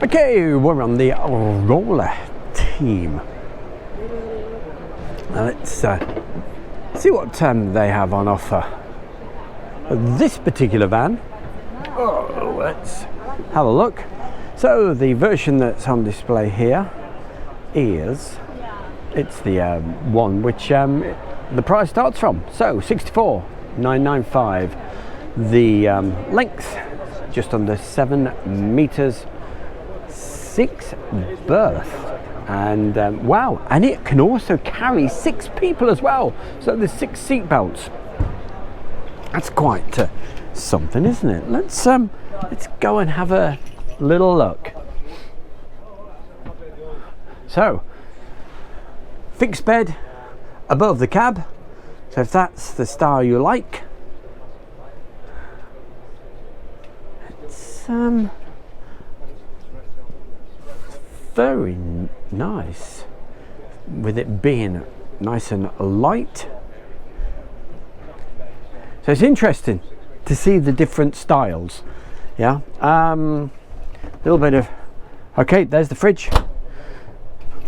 Okay, we're on the roller team. Now let's see what they have on offer. This particular van, let's have a look. So the version that's on display here is, it's the one which the price starts from. So 64,995. The length just under 7 meters, 6 berth, and wow, and it can also carry 6 people as well. So there's 6 seat belts. That's quite something, isn't it? Let's go and have a little look. So fixed bed above the cab, so if that's the style you like, it's very nice, with it being nice and light. So it's interesting to see the different styles. Yeah, little bit of, okay, there's the fridge.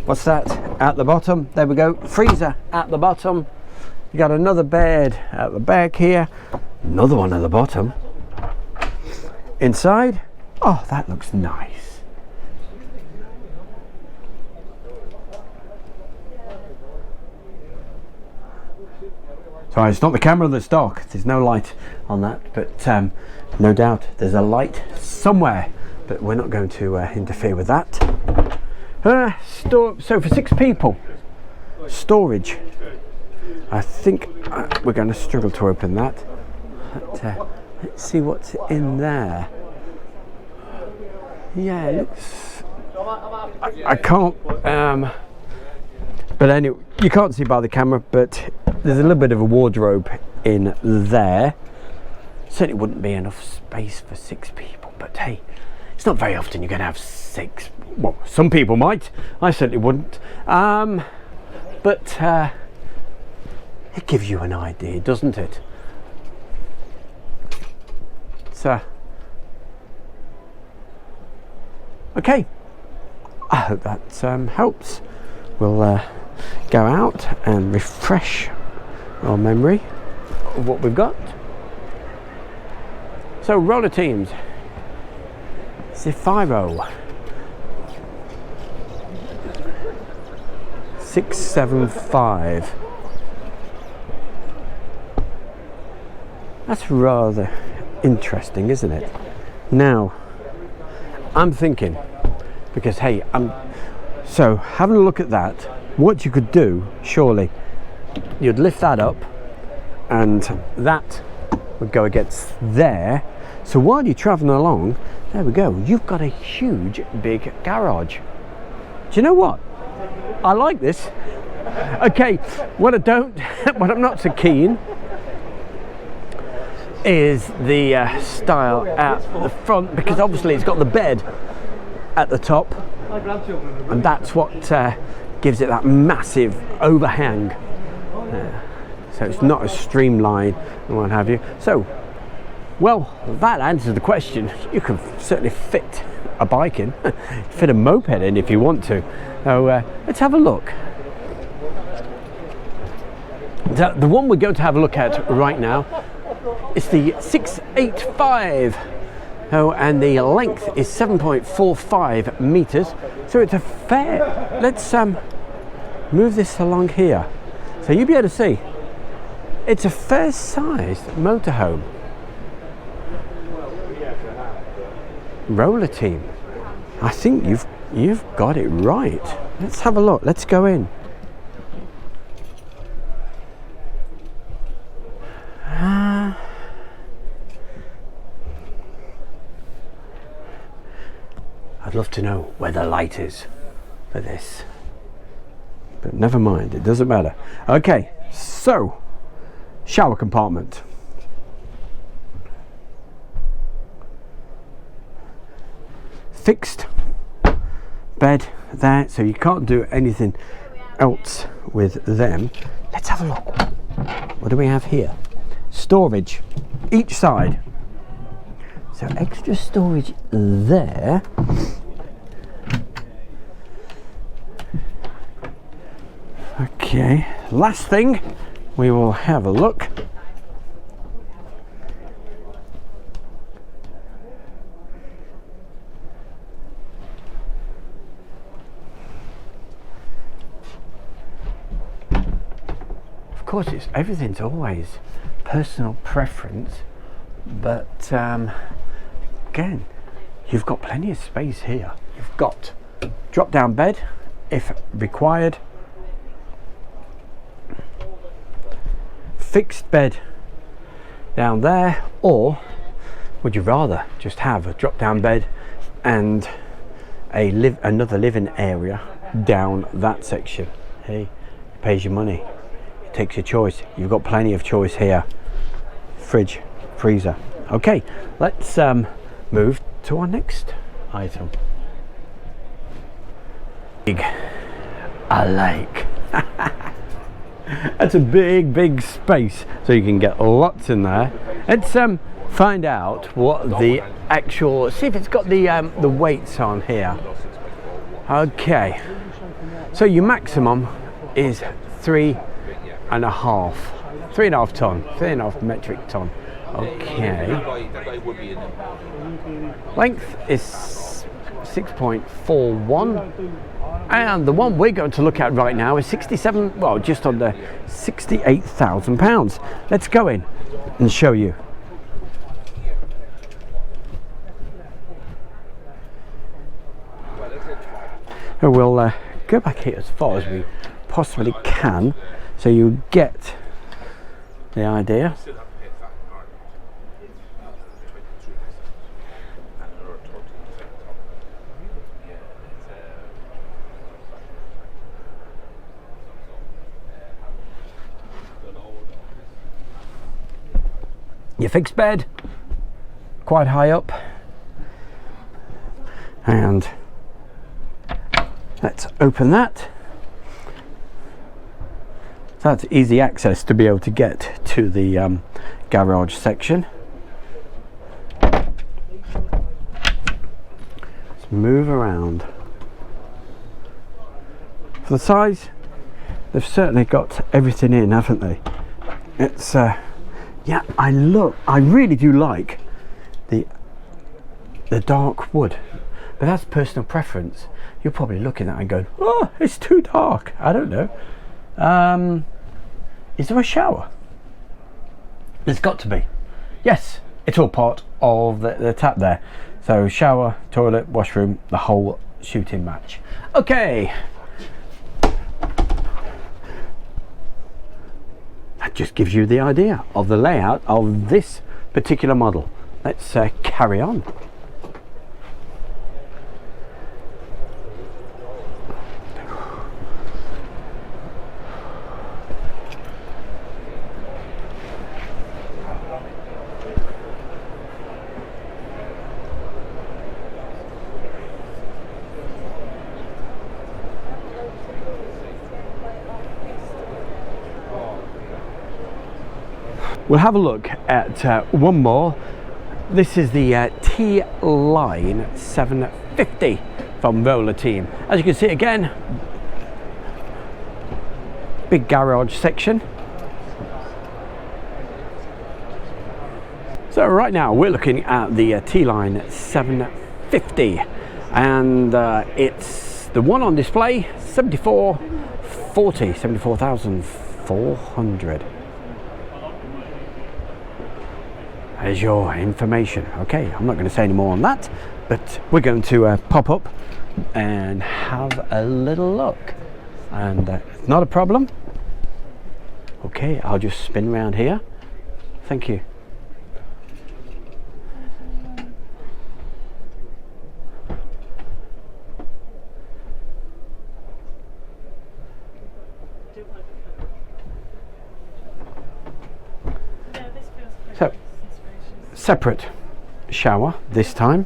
What's that at the bottom? There we go, freezer at the bottom. You got another bed at the back here, another one at the bottom. Inside, oh, that looks nice. Sorry, it's not the camera that's dark, there's no light on that, but no doubt there's a light somewhere, but we're not going to interfere with that. So for 6 people, storage. I think we're going to struggle to open that. But, let's see what's in there. Yeah, it looks, I can't, but anyway, you can't see by the camera, but there's a little bit of a wardrobe in there. Certainly wouldn't be enough space for 6 people, but hey, it's not very often you're going to have 6. Well, some people might, I certainly wouldn't, but it gives you an idea, doesn't it? So okay, I hope that helps. We'll go out and refresh our memory of what we've got. So roller teams, Zefiro 675. That's rather interesting, isn't it? Now I'm thinking, because hey, so having a look at that, what you could do, surely you'd lift that up and that would go against there, so while you're traveling along, there we go, you've got a huge big garage. Do you know what, I like this. Okay, what what I'm not so keen is the style at the front, because obviously it's got the bed at the top, and that's what gives it that massive overhang. So it's not as streamlined and what have you. So, well, that answers the question. You can certainly fit a bike in, fit a moped in if you want to. So let's have a look. The one we're going to have a look at right now, it's the 685. Oh, and the length is 7.45 meters. So it's a fair, let's move this along here so you'll be able to see. It's a fair sized motorhome. Roller team. I think you've got it right. Let's have a look. Let's go in. I'd love to know where the light is for this, but never mind, it doesn't matter. Okay, so shower compartment. Fixed bed there, so you can't do anything else with them. Let's have a look. What do we have here? Storage each side. So extra storage there. Okay, last thing we will have a look. Of course, everything's always personal preference, but again, you've got plenty of space here. You've got drop down bed if required, fixed bed down there, or would you rather just have a drop down bed and another living area down that section? Hey, it pays your money, it takes your choice. You've got plenty of choice here. Fridge, freezer. Okay, let's move to our next item. A lake. That's a big space, so you can get lots in there. Let's find out what the actual, see if it's got the weights on here. Okay, so your maximum is 3.5 ton, 3.5 metric ton. Okay, length is 6.41, and the one we're going to look at right now is 67, well, just under 68,000 pounds. Let's go in and show you. We'll go back here as far as we possibly can, so you get the idea. Your fixed bed, quite high up, and let's open that. So that's easy access to be able to get to the garage section. Let's move around. For the size, they've certainly got everything in, haven't they? It's yeah, I really do like the dark wood, but that's personal preference. You're probably looking at it and going, oh, it's too dark. I don't know. Is there a shower? There's got to be. Yes, it's all part of the tap there. So shower, toilet, washroom, the whole shooting match. Okay. That just gives you the idea of the layout of this particular model. Let's carry on. We'll have a look at one more. This is the T-Line 750 from Roller Team. As you can see again, big garage section. So right now we're looking at the T-Line 750, and it's the one on display, 74,400. There's your information. Okay, I'm not going to say any more on that, but we're going to pop up and have a little look, and not a problem. Okay, I'll just spin around here. Thank you. So, separate shower this time,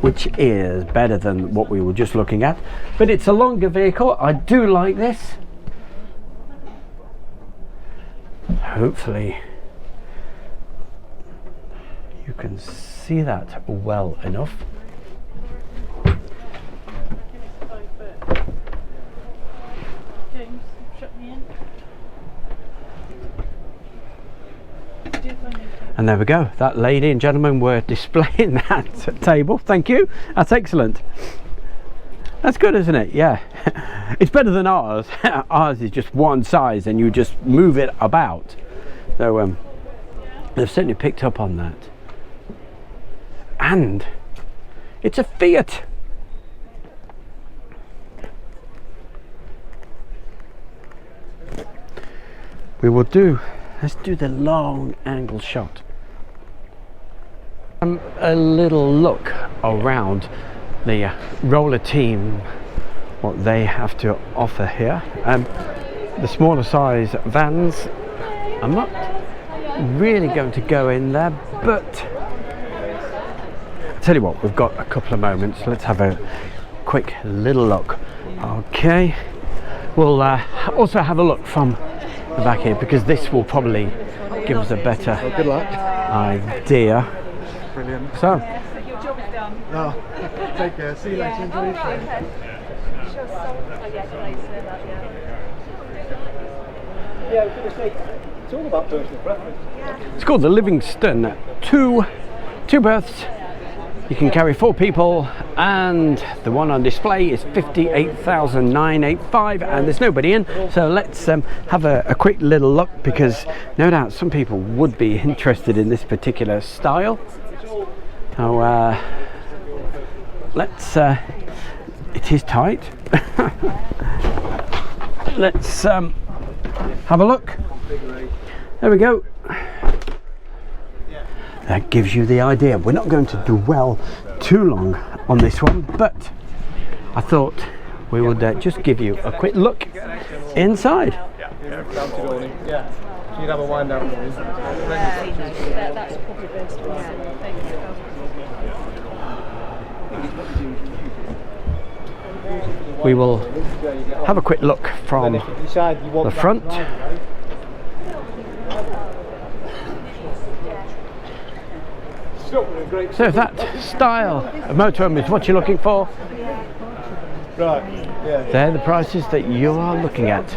which is better than what we were just looking at, but it's a longer vehicle. I do like this. Hopefully you can see that well enough. And there we go, that lady and gentleman were displaying that table. Thank you, that's excellent. That's good, isn't it? Yeah. It's better than ours. Ours is just one size and you just move it about. So they've certainly picked up on that. And it's a Fiat. We will do, let's do the long angle shot. A little look around the roller team, what they have to offer here. The smaller size vans, I'm not really going to go in there, but I'll tell you what, we've got a couple of moments. Let's have a quick little look. Okay, we'll also have a look from the back here, because this will probably give us a better good luck. idea. Brilliant. So, Your job is done. No, take care. See you later. Enjoy your trip. It's all about personal preference. it's called the Livingstone. Two berths. You can carry 4 people, and the one on display is 58,985, and there's nobody in. So let's have a quick little look, because no doubt some people would be interested in this particular style. So let's it is tight. Let's have a look. There we go. That gives you the idea. We're not going to dwell too long on this one, but I thought we would just give you a quick look inside. Yeah, so you'd have a wind down. That's probably best. We will have a quick look from the front. So if that style of motorhome is what you're looking for, right, yeah, they're the prices that you are looking at.